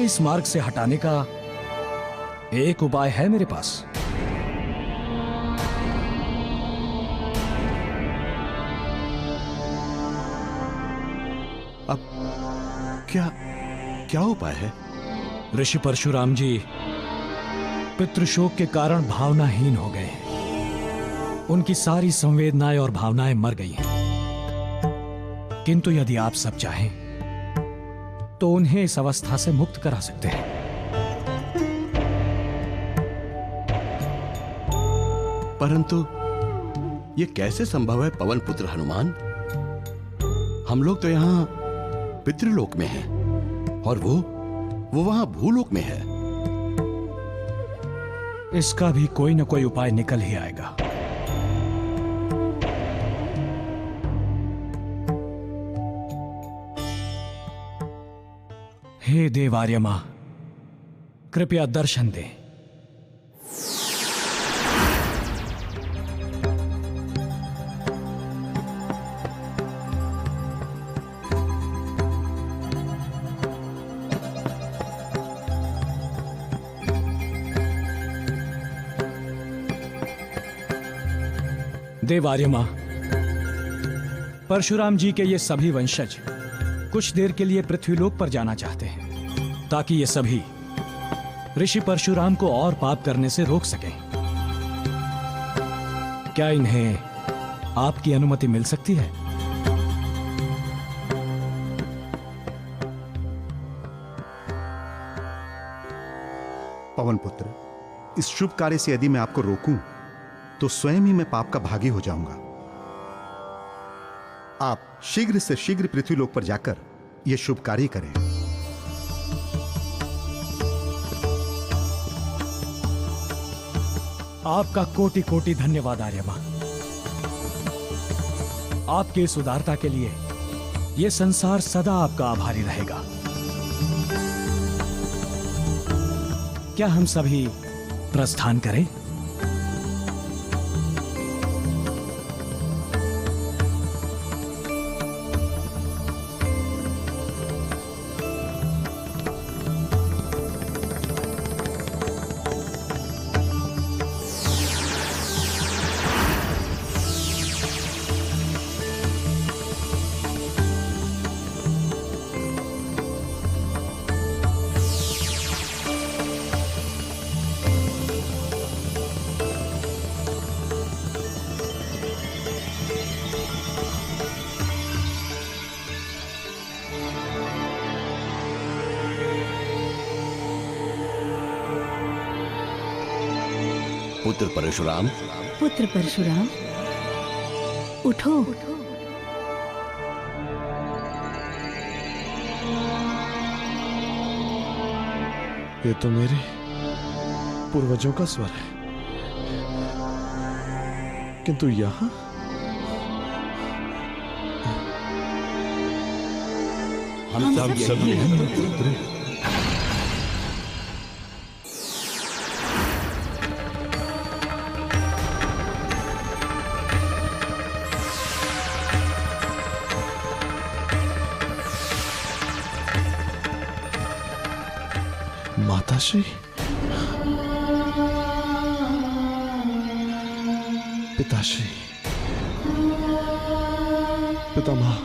उन्हें इस मार्ग से हटाने का एक उपाय है मेरे पास। अब क्या उपाय है? ऋषि परशुराम जी पितृशोक के कारण भावनाहीन हो गए हैं। उनकी सारी संवेदनाएं और भावनाएं मर गई हैं। किंतु यदि आप सब चाहें तो उन्हें इस अवस्था से मुक्त करा सकते हैं। परंतु यह कैसे संभव है पवन पुत्र हनुमान? हम लोग तो यहां पितृलोक में हैं और वो वहां भूलोक में है। इसका भी कोई न कोई उपाय निकल ही आएगा। हे देव आर्यमा, कृपया दर्शन दें। देव आर्यमा, परशुराम जी के ये सभी वंशज कुछ देर के लिए पृथ्वीलोक पर जाना चाहते हैं ताकि ये सभी ऋषि परशुराम को और पाप करने से रोक सकें। क्या इन्हें आपकी अनुमति मिल सकती है? पवन पुत्र, इस शुभ कार्य से यदि मैं आपको रोकूं तो स्वयं ही मैं पाप का भागी हो जाऊंगा। आप शीघ्र से शीघ्र पृथ्वीलोक पर जाकर यह शुभ कार्य करें। आपका कोटि कोटि धन्यवाद आर्यमा। आपके इस उदारता के लिए यह संसार सदा आपका आभारी रहेगा। क्या हम सभी प्रस्थान करें? पुत्र परशुराम, पुत्र परशुराम, उठो। ये तो मेरे पूर्वजों का स्वर है, किंतु यहां हम सब पुत्र। माताश्री, पिताश्री, पितामह,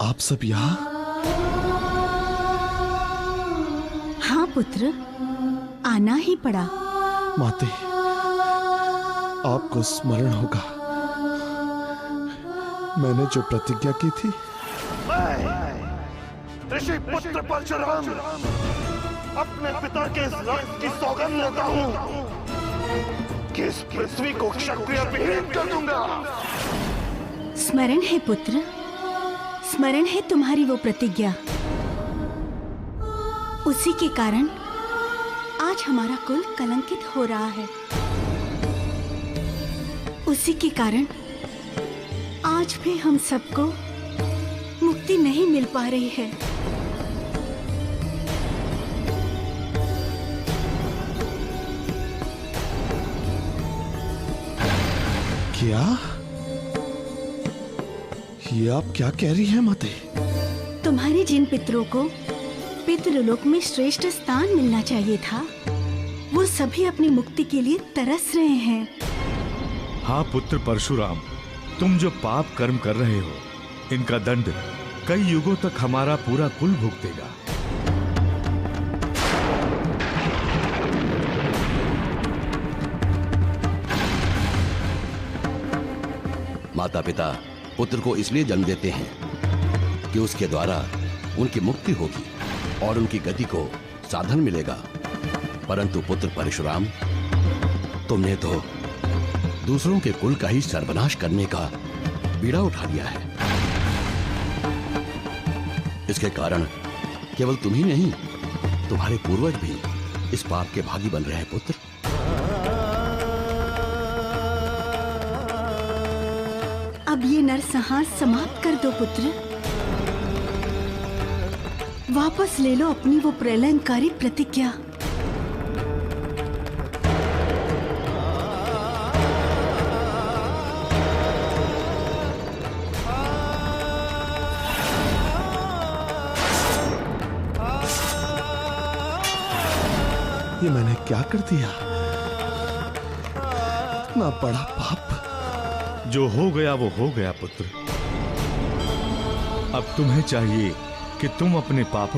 आप सब यहाँ? हाँ पुत्र, आना ही पड़ा। माते, आपको स्मरण होगा मैंने जो प्रतिज्ञा की थी। ऋषि पुत्र परशुराम अपने पिता के इस रक्त की सौगंध लेता हूं कि इस पृथ्वी को क्षत्रिय विहीन कर दूंगा। स्मरण है पुत्र, स्मरण है तुम्हारी वो प्रतिज्ञा। उसी के कारण आज हमारा कुल कलंकित हो रहा है। उसी के कारण आज भी हम सबको मुक्ति नहीं मिल पा रही है। क्या? ये आप क्या कह रही हैं माते? तुम्हारे जिन पितरों को पितृलोक में श्रेष्ठ स्थान मिलना चाहिए था। वो सभी अपनी मुक्ति के लिए तरस रहे हैं। हाँ पुत्र परशुराम, तुम जो पाप कर्म कर रहे हो, इनका दंड कई युगों तक हमारा पूरा कुल भुगतेगा। माता पिता पुत्र को इसलिए जन्म देते हैं कि उसके द्वारा उनकी मुक्ति होगी और उनकी गति को साधन मिलेगा। परंतु पुत्र परशुराम, तुमने तो दूसरों के कुल का ही सर्वनाश करने का बीड़ा उठा लिया है। इसके कारण केवल तुम ही नहीं, तुम्हारे पूर्वज भी इस पाप के भागी बन रहे हैं पुत्र। अब ये नरसंहार समाप्त कर दो पुत्र। वापस ले लो अपनी वो प्रलयंकारी प्रतिज्ञा। ये मैंने क्या कर दिया? इतना बड़ा पाप। जो हो गया वो हो गया पुत्र। अब तुम्हें चाहिए कि तुम अपने पापों